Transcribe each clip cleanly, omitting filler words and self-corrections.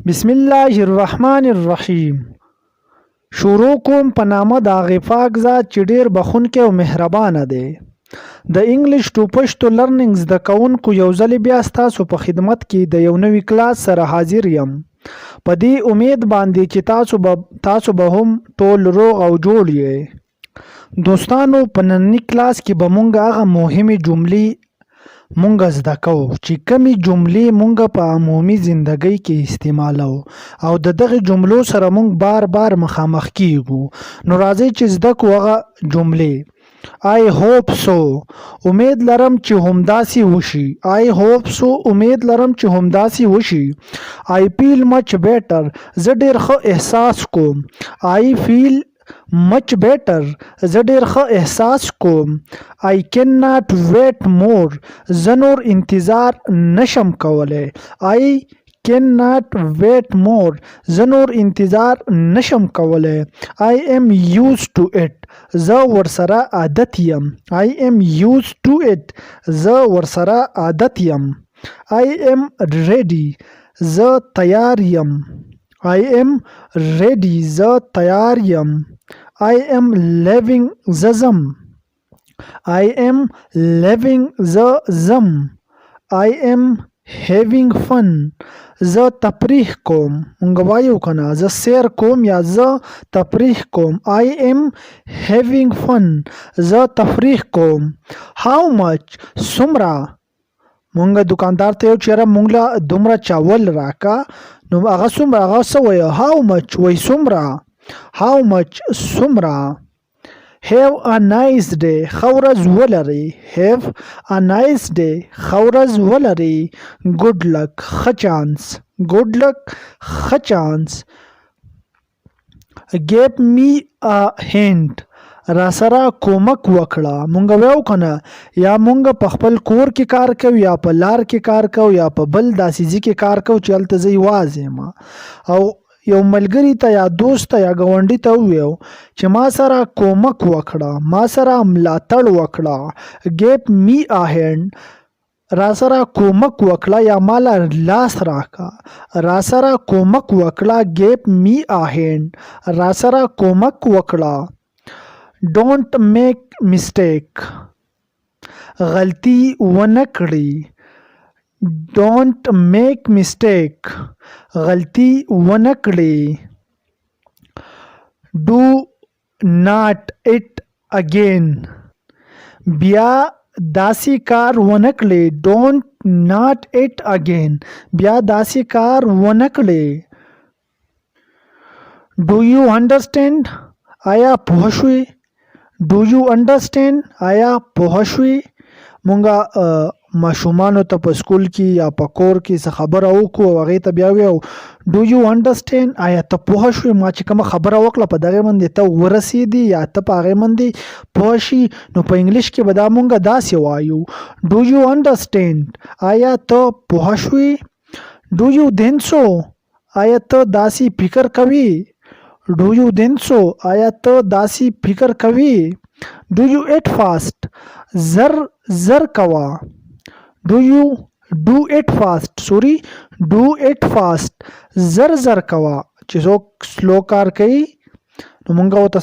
بسم الله الرحمن الرحیم. شروع کوم په نامه د هغې پاک ذات چې ډېر بخښونکی او مهربانه دی. د انګلیش ټو پښتو لرننګ زده کوونکو یو ځل بیا ستاسو په خدمت کې د یو نوي کلاس سره حاضر یم. په دې امید باندې چې تاسو به هم ټول روغ او جوړ یې. دوستانو، په ننني کلاس کې به مونږ هغه مهمې جملې مونږ زده کوو چې کمی جملې مونږ په عمومي زندګۍ کې استعمالو او د دغه جملو سره مونږ بار بار مخامخ کیږو. نو راځئ چې زده کوو هغه جملې. I hope so. امید لرم چې همداسې وشي. I hope so. امید لرم چې همداسې وشي. I feel much better. زه ډیر ښه احساس کوم. I feel much better. زه ډیر ښه احساس کوم. I cannot wait more. زه نور انتظار نشم کولی. I cannot wait more. زه نور انتظار نشم کولی. I am used to it. زه ورسره عادت یم. I am used to it. زه ورسره عادت یم. I am ready. زه تیار یم. I am ready. زه تیار یم. I am living. زه زم. I am living. زه زم. I am having fun. زه تفریح کوم. مونږ وایو کنه زه سیر کوم یا زه تفریح کوم. I am having fun. زه تفریح کوم. How much. څومره. مونږ دکاندار ته یو چیرې مونږ له دومره چاول راکا نو هغه څومره هغه څه وایي how much وایي څومره. How much څومره. Have a nice day. ښه ورځ ولرئ. Have a nice day. ښه ورځ ولرئ. Good luck. ښه چانس. Good luck. ښه چانس. Give me a hint. را سره کومک وکړه. مونږ ویو کنه یا مونږ په خپل کور کې کار کوو یا په لار کې کار کوو یا په بل داسې ځای کې کار کوو چې هلته زه یوازې یم او یو ملګري ته یا دوست ته یا ګاونډي ته وویو چې ما سره کومک وکړه، ما سره ملاتړ وکړه. give me a hand. را سره کومک وکړه یا مالا لاس راکا. را سره کومک وکړه. give me a hand. را سره کومک وکړه. don't make mistake. غلطی ونه کړي. don't make mistake. غلطی ونه کړي. do not it again. بیا داسې کار ونه کړي. don't not it again. بیا داسې کار ونه کړي. do you understand. آیا پوه شوي. do you understand. آیا پوه شوي. مونږه ماشومانو ته په سکول کې یا په کور کې څه خبره وکړو او هغې ته بیا ویو do you understand. آیا ته پوه شوې ما چې کومه خبره وکړه په دغې باندې ته ورسېدې یا ته په هغې باندې پوه شي. نو په انګلیش کې به دا مونږ داسې وایو do you understand. آیا ته پوه شوې. do you think so. آیا ته داسې فکر کوي. do you think so. آیا ته داسې فکر کوي. do you eat fast. زر زر کوا. do you do it fast. sorry. do it fast. زر زر کوا. چې څوک سلو کار کوي نو مونږ ورته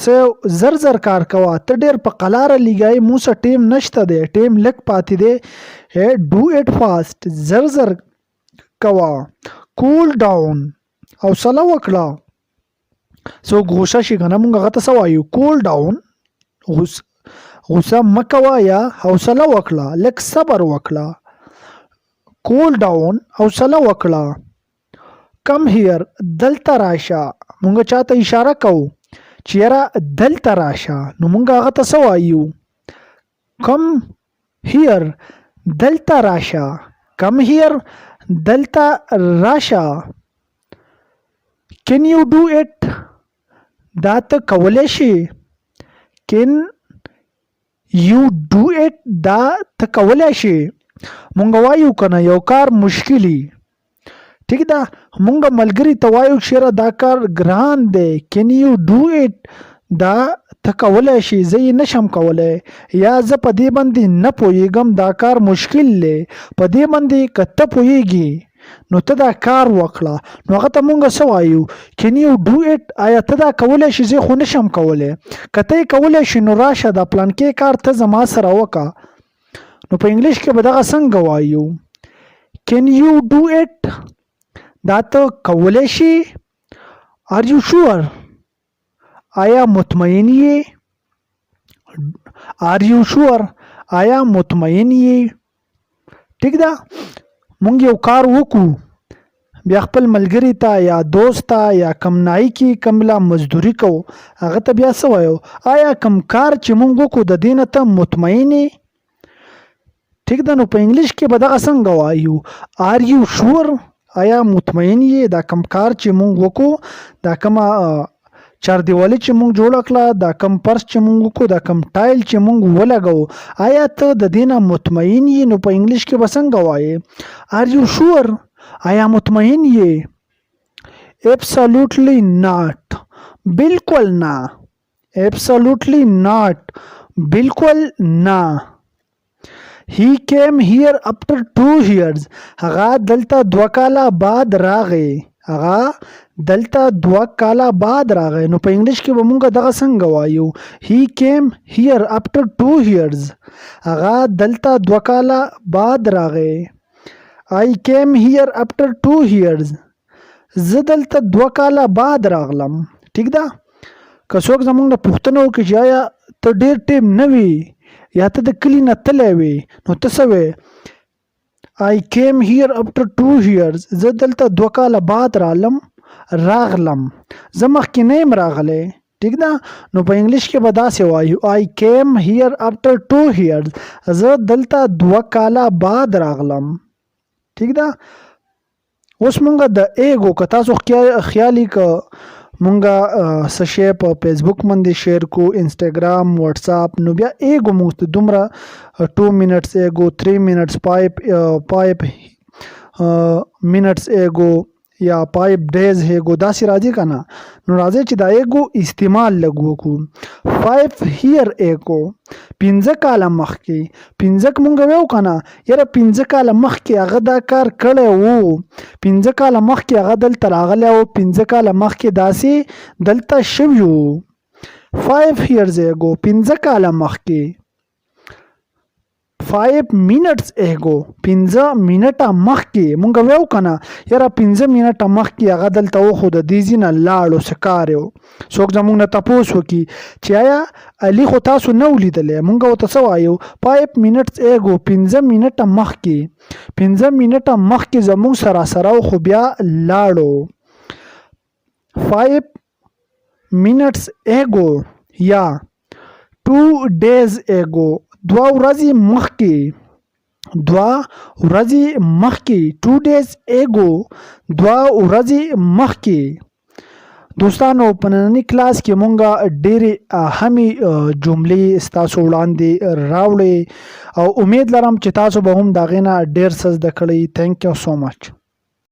زر زر کار کوا. ته ډېر په قلاره لګایي مو سره ټیم نشته دی ټیم لږ پاتې دی. do it fast. زر زر کوا. cool down. حوصله وکړه. څوک غوسه شي که نه مونږ هغه ته څه وایو cool down. غوسه مه کوه یا حوصله وکړه لږ صبر وکړه. cool down. حوصله وکړه. come here. دلته راشه. مونږ چاته اشاره کوو چې یاره دلته راشه نو مونږ هغه ته څه وایو come here. دلته راشه. come here. دلته راشه. can you do it. دا ته کولی شي. can you do it. دا ته کولی شي. مونږ وایو کنه یو کار مشکلی ٹھیک ده مونږ ملګری ته وایو چې دا کار ګران دی. can you do it. دا ته کولی شي زه یې نشم کولی یا زه په دې باندې نه پوهیږم دا کار مشکل دی. په دې باندې که ته پوهیږي نو ته دا کار وکړه. نو هغه ته مونږ څه وایو؟ کین یو ډو اټ، آیا ته دا کولی شي؟ زه خو نشم کولی. که ته یې کولی شي نو راشه دا پلانکې کار ته زما سره وکړه. نو په انګلیش کې به دغه څنګه وایو؟ کین یو ډو اټ، دا ته کولی شي. آر یو شور، آیا مطمئن یې؟ آر یو شور، آیا مطمئن یې؟ ٹھیک ده. مونږ یو کار وکړو، بیا خپل ملګری ته یا دوست ته یا کم نای کې کملا مزدوري کوو، هغه ته بیا څه وایو؟ آیا کم کار چې مونږ وکړو د دې نه ته مطمئن یې؟ ٹھیک ده. نو په انګلیش کې به دغه څنګه وایو؟ آر یو شور، آیا مطمئن یې دا کم کار چې مونږ وکړو، دا کومه چاردیوالي چې مونږ جوړه کړه، دا کم پرس چې مونږ وکړو، دا کم ټایل چې مونږ ولګو، آیا ته د دې نه مطمئن یې؟ نو په انګلیش کې به څنګه وایې؟ آر یو شور، آیا مطمئن یې؟ ایبسولوټلی ناٹ، بالکل نه. ایبسولوټلی ناٹ، بالکل نه. He came here after 2 years. هغه دلته 2 کاله بعد راغی. هغه دلته 2 کاله بعد راغی. نو په انګلیش کې به مونږ دغه څنګه وایو؟ He came here after 2 years. هغه دلته 2 کاله بعد راغی. I came here after 2 years. زه دلته 2 کاله بعد راغلم. ٹھیک ده. که څوک زمونږ نه پوښتنه وکړي چې آیا ته ډېر ټیم نه وي یا ته د کلي نه تللی وې، نو ته څه وې؟ I came here after 2 years. زه دلته 2 کاله بعد راغلم. زه مخکې نه یم راغلی. ٹھیک ده. نو په انګلیش کې به داسې وایو I came here after 2 years. زه دلته 2 کاله بعد راغلم. ٹھیک ده. اوس مونږ د ایګو، که تاسو خیالي که مونږه څه شی په فیسبوک باندې شیر کو، انسټاګرام، واتساپ، نو بیا ایګو مونږ ته دومره 2 منټس ایګو، 3 منټس 5 منټس ایګو یا 5 ډیز ایګو داسې راځي که نه. نو راځي چې دا ایګو استعمال لږ وکړو. 5 هیر ایګو، 15 کاله مخکې. 15 مونږ ویو که نه، یاره 15 کاله مخکې هغه دا کار کړی وو، 15 کاله مخکې هغه دلته راغلی وو، 15 کاله مخکې داسې دلته شوي وو. 5 years ago، 15 کاله مخکې. 5 minutes ago، 15 منټه مخکې. مونږ ویو که نه، یاره 15 منټه مخکې هغه دلته وخو د دې ځای نه لاړو، څه کار یو. څوک زمونږ نه تپوس وکړي چې آیا علي خو تاسو نه ولیدلی، مونږ ورته څه وایو؟ 5 minutes ago، 15 منټه مخکې. 15 منټه مخکې زمونږ سره خو بیا لاړو. 5 minutes ago یا 2 days ago، 2 ورځې مخکې. 2 ورځې مخکې. 2 days ago، 2 ورځې مخکې. دوستانو په نننی کلاس کې مونږه ډېرې اهمې جملې ستاسو وړاندې راوړې او امید لرم چې تاسو به هم د هغې نه ډېر څه زده کړئ. تھینک یو سو مچ.